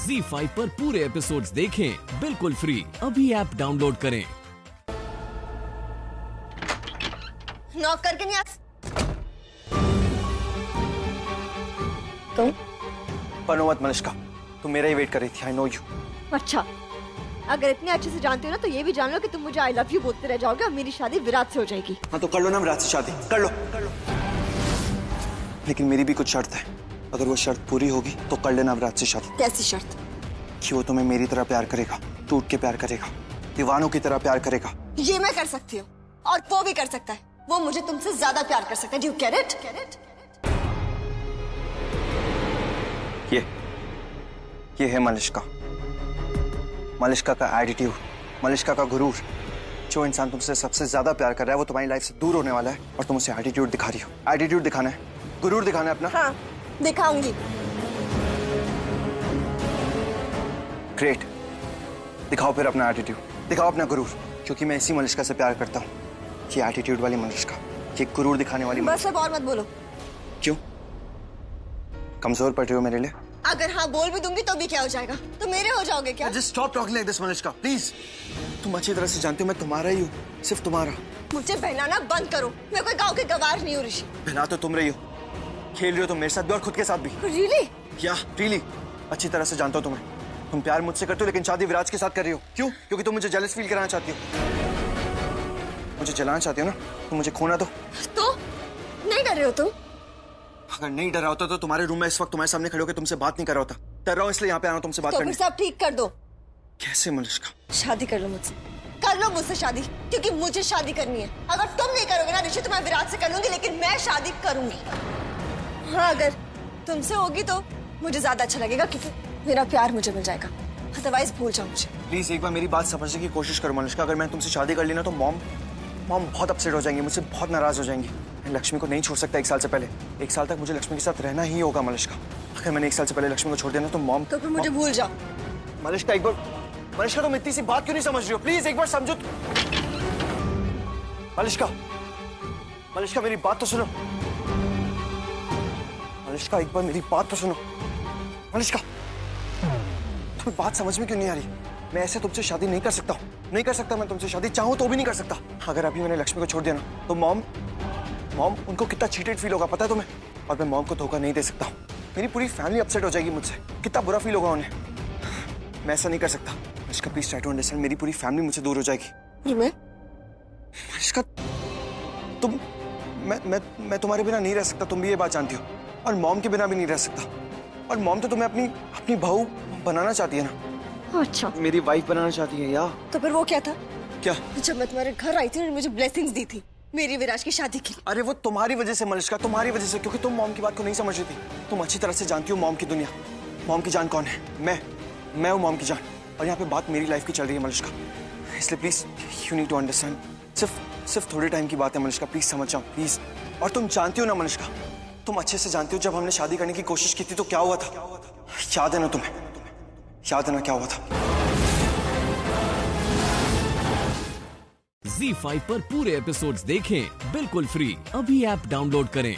ZEE5 पर पूरे episodes देखें बिल्कुल फ्री। अभी ऐप डाउनलोड करें। नॉक करके नहीं आ तुम? बनो मत मलिष्का, तुम मेरा ही वेट कर रही थी। I know you. अच्छा, अगर इतने अच्छे से जानते हो ना तो ये भी जान लो कि तुम मुझे आई लव यू बोलते रह जाओगे और मेरी शादी विराट से हो जाएगी। हाँ तो कर लो ना विराट से शादी, कर लो। लेकिन मेरी भी कुछ शर्त है, अगर वो शर्त पूरी होगी तो कर लेना विराट से शादी। कैसी शर्त? कि वो तुम्हें मेरी तरह प्यार करेगा, टूट के प्यार करेगा, दीवानों की तरह प्यार करेगा। ये मैं कर सकती हूँ और वो भी कर सकता है। वो मुझे तुमसे ज्यादा प्यार कर सकता है। Do you get it? ये है मलिष्का। मलिष्का का एटीट्यूड, मलिष्का का गुरूर। जो इंसान तुमसे सबसे ज्यादा प्यार कर रहा है वो तुम्हारी लाइफ से दूर होने वाला है और तुम उसे एटीट्यूड दिखा रही हो। एटीट्यूड दिखाना है, गुरूर दिखाना है अपना। हाँ, दिखाऊंगी। ग्रेट, दिखाओ फिर अपना एटीट्यूड, दिखाओ अपना गुरूर। क्योंकि मैं इसी मलिष्का से प्यार करता हूँ। ये एटीट्यूड वाली मलिष्का, ये गुरूर दिखाने वाली बस अब और मत बोलो। क्यों? कमजोर पड़ रही हो मेरे लिए? अगर हाँ बोल भी दूंगी तो भी क्या हो जाएगा? तो मेरे हो जाओगे क्या? Just stop talking like this, Malishka, please. तुम अच्छी तरह से जानती हो मैं तुम्हारा ही हूँ, सिर्फ तुम्हारा। मुझे बहलाना बंद करो। मैं कोई गांव के गवार नहीं हूँ ऋषि। बहला तो तुम रही हो, खेल रही हो तुम मेरे साथ भी और खुद के साथ भी। Really? या रियली? अच्छी तरह से जानता हूँ तुम्हें। तुम प्यार मुझसे करते हो लेकिन शादी विराज के साथ कर रही हो। क्यों? क्योंकि तुम मुझे जेलस फील कराना चाहती हो, मुझे जलाना चाहती हो ना। तुम मुझे खोना दो। तो नहीं डर रहे हो तुम? अगर नहीं डरा होता तो तुम्हारे रूम में इस वक्त तुम्हारे सामने खड़े होकर तुमसे बात नहीं कर रहा होता। डर रहा हूं इसलिए यहाँ पे आना हूं तुमसे बात तो करने। फिर सब ठीक कर दो। कैसे मलिष्का? शादी कर लो मुझसे, कर लो मुझसे शादी, क्योंकि मुझे शादी करनी है। अगर तुम नहीं करोगे ना ऋषि तो मैं विराट से कर लूंगी, लेकिन मैं शादी करूंगी। हाँ, अगर तुमसे होगी तो मुझे ज्यादा अच्छा लगेगा क्योंकि मेरा प्यार मुझे मिल जाएगा। अदरवाइज भूल जाओ मुझे। प्लीज एक बार मेरी बात समझने की कोशिश करो मलिष्का। अगर मैं तुमसे शादी कर ली ना तो मॉम बहुत अपसेट हो जाएंगी, मुझसे बहुत नाराज हो जाएंगी। मैं लक्ष्मी को नहीं छोड़ सकता 1 साल से पहले। 1 साल तक मुझे लक्ष्मी के साथ रहना ही होगा मलिष्का। अगर मैंने 1 साल से पहले लक्ष्मी को छोड़ दिया ना तो मॉम। तो फिर मुझे भूल जाओ। मलिष्का एक बार, मलिष्का तुम इतनी सी बात क्यों नहीं समझ रही हो? प्लीज एक बार समझो। मलिष्का मेरी बात तो सुनो। मलिष्का एक बार मेरी बात तो सुनो। मलिष्का तुम्हें बात समझ में क्यों नहीं आ रही? मैं ऐसे तुमसे शादी नहीं कर सकता हूँ, नहीं कर सकता मैं तुमसे शादी, चाहूँ तो भी नहीं कर सकता। अगर अभी मैंने लक्ष्मी को छोड़ दिया ना तो मॉम उनको कितना चीटेड फील होगा पता है तुम्हें? और मैं मॉम को धोखा नहीं दे सकता हूँ। मेरी पूरी फैमिली अपसेट हो जाएगी मुझसे, कितना बुरा फील होगा उन्हें। मैं ऐसा नहीं कर सकता। Malishka please try to understand, मेरी पूरी फैमिली मुझसे दूर हो जाएगी। मलिष्का तुम मैं तुम्हारे बिना नहीं रह सकता, तुम भी ये बात जानती हो। और मॉम के बिना भी नहीं रह सकता। और मॉम तो तुम्हें अपनी बहू बनाना चाहती है ना। अच्छा, मेरी वाइफ बनाना चाहती है या? तो फिर वो क्या था? क्या? जब मैं तुम्हारे घर आई थी और मुझे ब्लेसिंग्स दी थी मेरी विराज की शादी के लिए। अरे वो तुम्हारी वजह से मलिष्का, तुम्हारी वजह से, क्योंकि तुम मॉम की बात को नहीं समझ रही थी। तुम अच्छी तरह से जानती हो मॉम की दुनिया। मॉम की जान कौन है? मैं हूँ मॉम की जान। और यहाँ पे बात मेरी लाइफ की चल रही है मलिष्का, इसलिए please you need to understand. सिर्फ थोड़े टाइम की बात है मलिष्का, प्लीज समझ जाओ प्लीज। और तुम जानती हो ना मलिष्का, तुम अच्छे से जानती हो जब हमने शादी करने की कोशिश की थी तो क्या हुआ था? याद है ना तुम्हें? याद है ना क्या हुआ था? ZEE5 पर पूरे एपिसोड्स देखें बिल्कुल फ्री। अभी ऐप डाउनलोड करें।